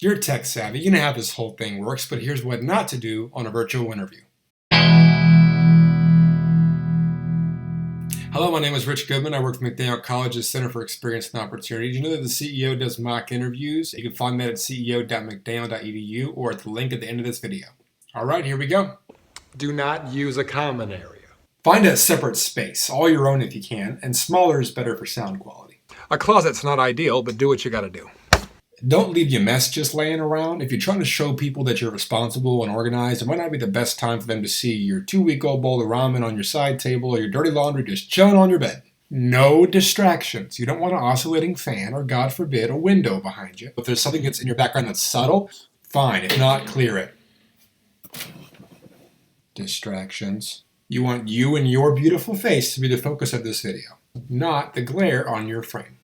You're tech savvy, you know how this whole thing works, but here's what not to do on a virtual interview. Hello, my name is Rich Goodman. I work for McDaniel College's Center for Experience and Opportunity. Did you know that the CEO does mock interviews? You can find that at ceo.mcdaniel.edu or at the link at the end of this video. All right, here we go. Do not use a common area. Find a separate space, all your own if you can, and smaller is better for sound quality. A closet's not ideal, but do what you gotta do. Don't leave your mess just laying around. If you're trying to show people that you're responsible and organized, it might not be the best time for them to see your 2-week-old bowl of ramen on your side table or your dirty laundry just chilling on your bed. No distractions. You don't want an oscillating fan or, God forbid, a window behind you. If there's something that's in your background that's subtle, fine. If not, clear it. Distractions. You want you and your beautiful face to be the focus of this video, not the glare on your frame.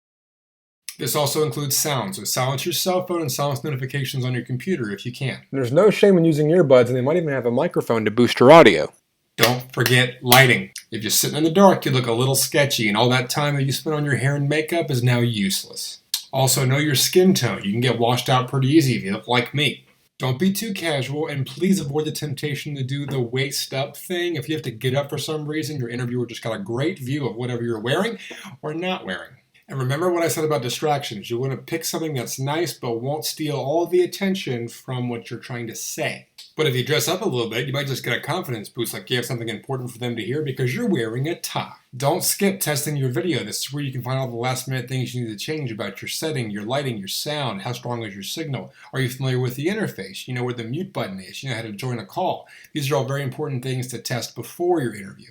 This also includes sound, so silence your cell phone and silence notifications on your computer if you can. There's no shame in using earbuds, and they might even have a microphone to boost your audio. Don't forget lighting. If you're sitting in the dark, you look a little sketchy, and all that time that you spent on your hair and makeup is now useless. Also, know your skin tone. You can get washed out pretty easy if you look like me. Don't be too casual, and please avoid the temptation to do the waist up thing. If you have to get up for some reason, your interviewer just got a great view of whatever you're wearing or not wearing. And remember what I said about distractions. You want to pick something that's nice but won't steal all the attention from what you're trying to say. But if you dress up a little bit, you might just get a confidence boost, like you have something important for them to hear because you're wearing a tie. Don't skip testing your video. This is where you can find all the last minute things you need to change about your setting, your lighting, your sound, how strong is your signal. Are you familiar with the interface? You know where the mute button is. You know how to join a call. These are all very important things to test before your interview.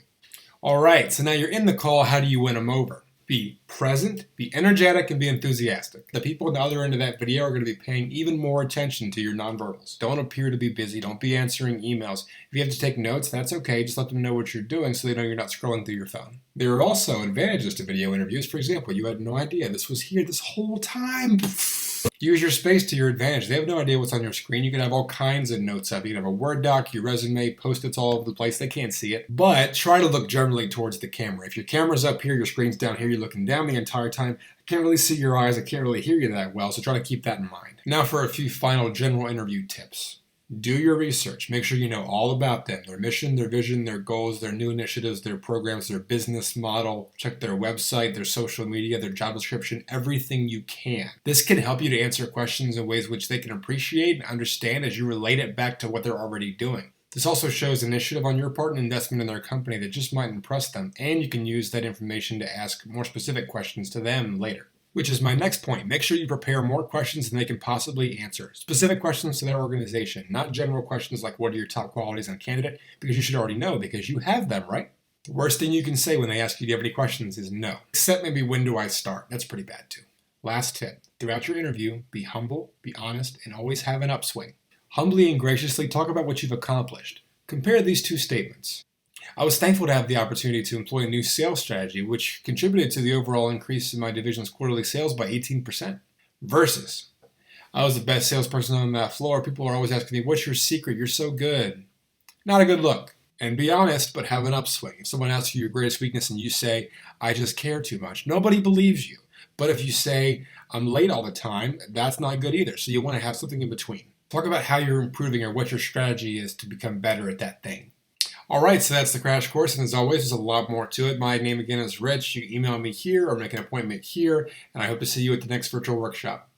All right, so now you're in the call. How do you win them over? Be present, be energetic, and be enthusiastic. The people on the other end of that video are going to be paying even more attention to your nonverbals. Don't appear to be busy. Don't be answering emails. If you have to take notes, that's okay. Just let them know what you're doing so they know you're not scrolling through your phone. There are also advantages to video interviews. For example, you had no idea this was here this whole time. Use your space to your advantage. They have no idea what's on your screen. You can have all kinds of notes up. You can have a Word doc, your resume, Post-its all over the place. They can't see it. But try to look generally towards the camera. If your camera's up here, your screen's down here, you're looking down the entire time. I can't really see your eyes. I can't really hear you that well, so try to keep that in mind. Now for a few final general interview tips. Do your research. Make sure you know all about them, their mission, their vision, their goals, their new initiatives, their programs, their business model. Check their website, their social media, their job description, everything you can. This can help you to answer questions in ways which they can appreciate and understand as you relate it back to what they're already doing. This also shows initiative on your part and investment in their company that just might impress them, and you can use that information to ask more specific questions to them later. Which is my next point. Make sure you prepare more questions than they can possibly answer. Specific questions to their organization, not general questions like what are your top qualities on a candidate, because you should already know because you have them, right? The worst thing you can say when they ask you, do you have any questions, is no. Except maybe when do I start? That's pretty bad too. Last tip. Throughout your interview, be humble, be honest, and always have an upswing. Humbly and graciously talk about what you've accomplished. Compare these two statements. I was thankful to have the opportunity to employ a new sales strategy, which contributed to the overall increase in my division's quarterly sales by 18%. Versus, I was the best salesperson on that floor. People are always asking me, what's your secret? You're so good. Not a good look. And be honest, but have an upswing. If someone asks you your greatest weakness and you say, I just care too much, nobody believes you. But if you say, I'm late all the time, that's not good either. So you want to have something in between. Talk about how you're improving or what your strategy is to become better at that thing. All right, so that's the crash course, and as always, there's a lot more to it. My name again is Rich. You can email me here or make an appointment here, and I hope to see you at the next virtual workshop.